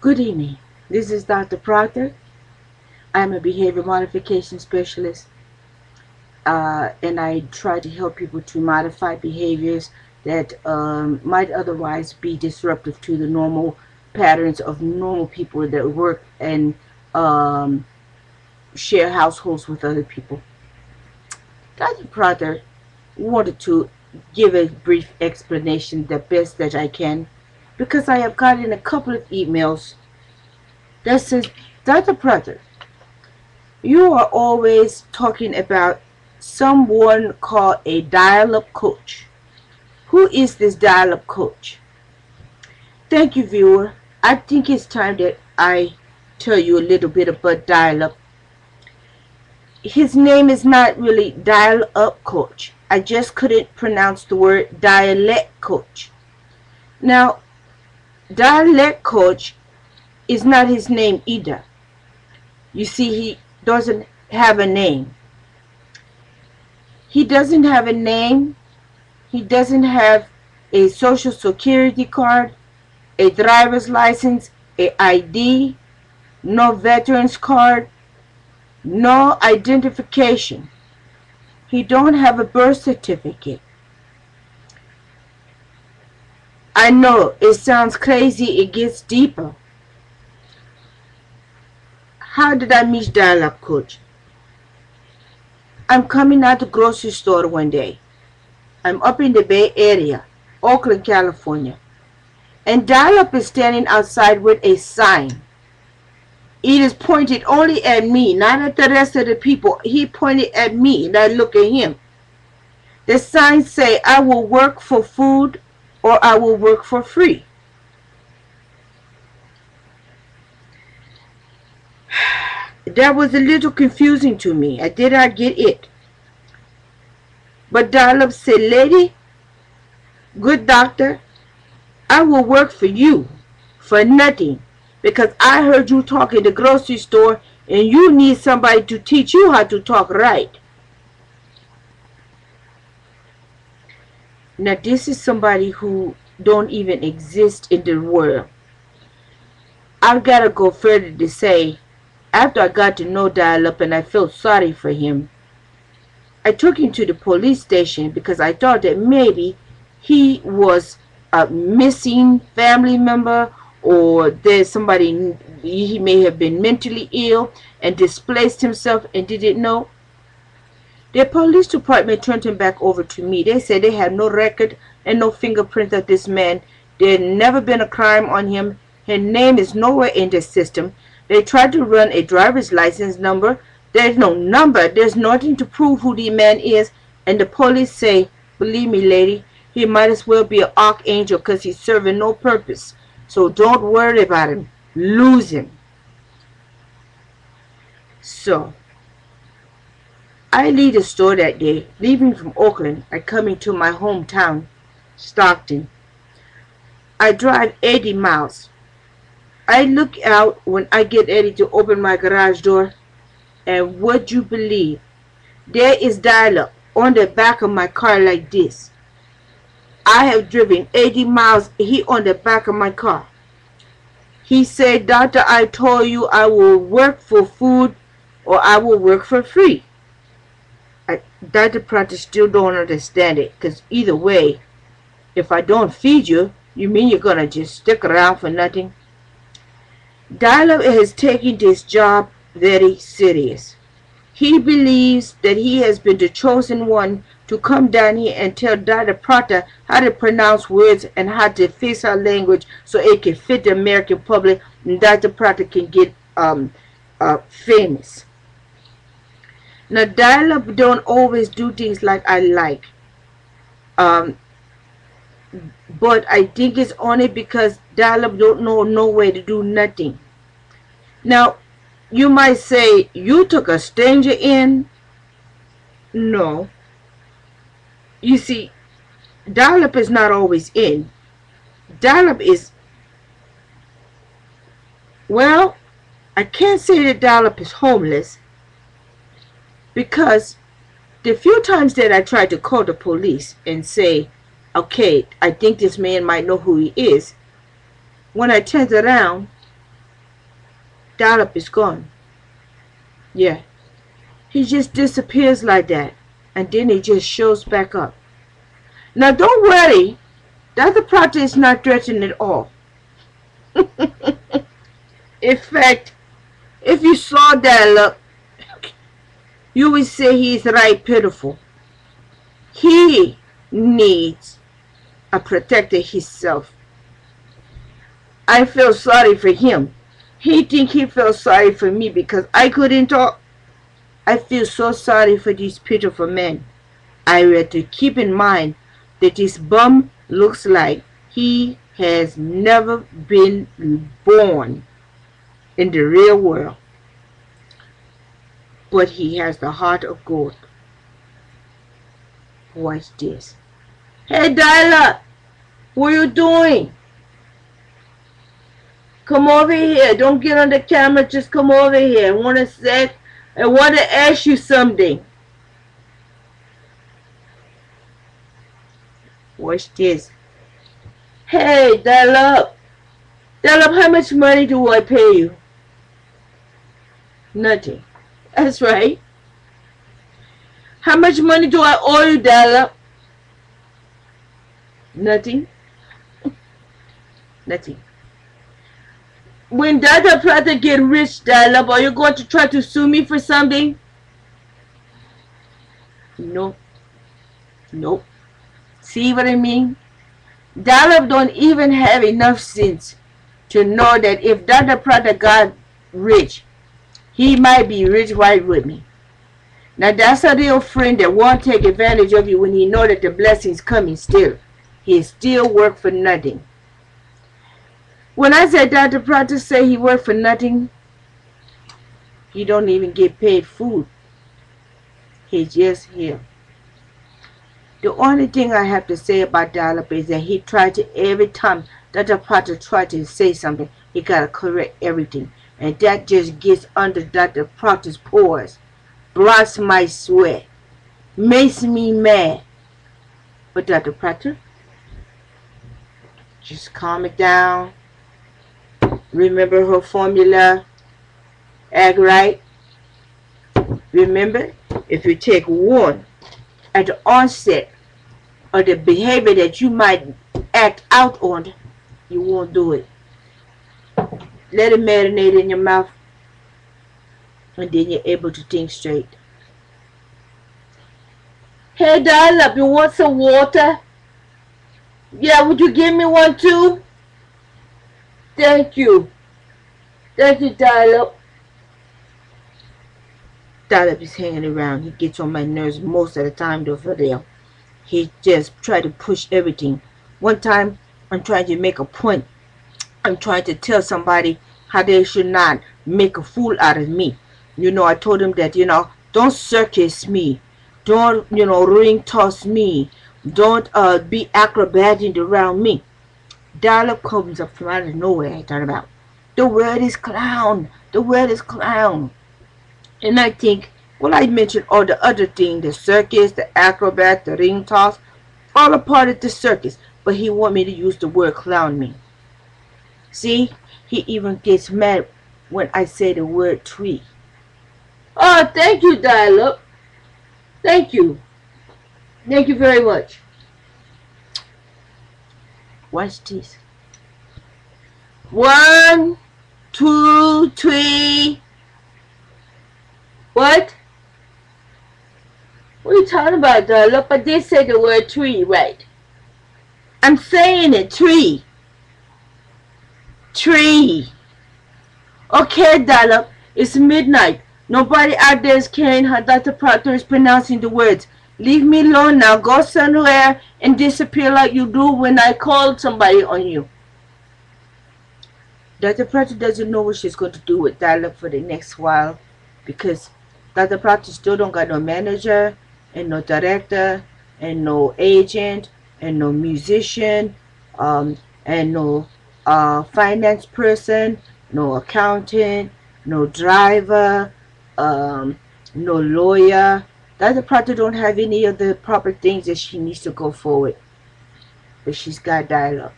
Good evening. This is Dr. Proctor. I'm a behavior modification specialist, and I try to help people to modify behaviors that might otherwise be disruptive to the normal patterns of normal people that work and share households with other people. Dr. Proctor wanted to give a brief explanation the best that I can because I have gotten a couple of emails that says, Dr. Proctor, you are always talking about someone called a dial-up coach. Who is this dial-up coach? Thank you, viewer. I think it's time that I tell you a little bit about dial-up. His name is not really dial-up coach. I just couldn't pronounce the word dialect coach. Now, dialect coach is not his name either. You see, he doesn't have a name. He doesn't have a name. He doesn't have a social security card, a driver's license, a ID, no veterans card, no identification. He don't have a birth certificate. I know it sounds crazy. It gets deeper. How did I meet dial-up coach? I'm coming out the grocery store one day. I'm up in the Bay Area, Oakland, California. And dial-up is standing outside with a sign. It is pointed only at me, not at the rest of the people. He pointed at me, and I look at him. The sign say, I will work for food or I will work for free. That was a little confusing to me. I did not get it. But dial-up said, lady, good doctor, I will work for you for nothing because I heard you talk in the grocery store and you need somebody to teach you how to talk right. Now this is somebody who don't even exist in the world. I've got to go further to say, after I got to know dial-up and I felt sorry for him, I took him to the police station because I thought that maybe he was a missing family member or there's somebody, he may have been mentally ill and displaced himself and didn't know. The police department turned him back over to me. They said they had no record and no fingerprint of this man. There had never been a crime on him. His name is nowhere in the system. They tried to run a driver's license number. There's no number. There's nothing to prove who the man is. And the police say, believe me, lady, he might as well be an archangel because he's serving no purpose. So don't worry about him. Lose him. So, I leave the store that day. Leaving from Oakland, I come into my hometown, Stockton. I drive 80 miles. I look out when I get ready to open my garage door, and would you believe, there is dial-up on the back of my car like this. I have driven 80 miles, he on the back of my car. He said, doctor, I told you I will work for food or I will work for free. Dr. Proctor still don't understand it, because either way, if I don't feed you, you mean you're going to just stick around for nothing? Dial-up has taken this job very serious. He believes that he has been the chosen one to come down here and tell Dr. Proctor how to pronounce words and how to fix our language so it can fit the American public and Dr. Proctor can get famous. Now, dial-up don't always do things like I like. But I think it's only because dial-up don't know no way to do nothing. Now, you might say, you took a stranger in. No. You see, dial-up is not always in. Dial-up is, well, I can't say that dial-up is homeless, because the few times that I tried to call the police and say, okay, I think this man might know who he is, when I turned around, Dollop is gone. Yeah, he just disappears like that, and then he just shows back up. Now don't worry, Dr. Proctor is not threatened at all. In fact, if you saw Dollop, you would say he's right pitiful. He needs a protector himself. I feel sorry for him. He think he felt sorry for me because I couldn't talk. I feel so sorry for these pitiful men. I had to keep in mind that this bum looks like he has never been born in the real world. But he has the heart of gold. Watch this. Hey, Dyla, what are you doing? Come over here. Don't get on the camera. Just come over here. I want to ask you something. Watch this. Hey, Dyla. Dyla, how much money do I pay you? Nothing. That's right. How much money do I owe you, Dyla? Nothing. Nothing. When Dr. Proctor get rich, Dyla, are you going to try to sue me for something? Nope. Nope. See what I mean? Dyla don't even have enough sense to know that if Dr. Proctor got rich, he might be rich right with me. Now that's a real friend that won't take advantage of you when he know that the blessing's coming still. He still work for nothing. When I said Dr. Proctor say he work for nothing, he don't even get paid food. He's just here. The only thing I have to say about Dollop is that he tried to, every time Dr. Proctor tried to say something, he got to correct everything. And that just gets under Dr. Proctor's pores, blots my sweat, makes me mad. But Dr. Proctor, just calm it down. Remember her formula, act right. Remember, if you take one at the onset of the behavior that you might act out on, you won't do it. Let it marinate in your mouth, and then you're able to think straight. Hey, Dollop, you want some water? Yeah, would you give me one too? Thank you. Thank you, Dollop. Dollop is hanging around. He gets on my nerves most of the time over there. He just try to push everything. One time, I'm trying to make a point. I'm trying to tell somebody how they should not make a fool out of me. You know, I told him that, don't circus me. Don't, ring toss me. Don't be acrobating around me. Dialect comes up from out of nowhere. I thought about the word is clown. The word is clown. And I think, well, I mentioned all the other things, the circus, the acrobat, the ring toss, all a part of the circus. But he want me to use the word clown me. See, he even gets mad when I say the word tree. Oh, thank you, Dialect. Thank you. Thank you very much. Watch this. 1, 2, 3. What? What are you talking about, Dialect? I did say the word tree, right? I'm saying it, tree. Tree. Okay, Dialect. It's midnight. Nobody out there is caring how Dr. Proctor is pronouncing the words. Leave me alone now. Go somewhere and disappear like you do when I called somebody on you. Dr. Proctor doesn't know what she's going to do with Dialect for the next while, because Dr. Proctor still don't got no manager and no director and no agent and no musician and no finance person, no accountant, no driver, no lawyer. Dr. Proctor don't have any of the proper things that she needs to go forward. But she's got Dialect.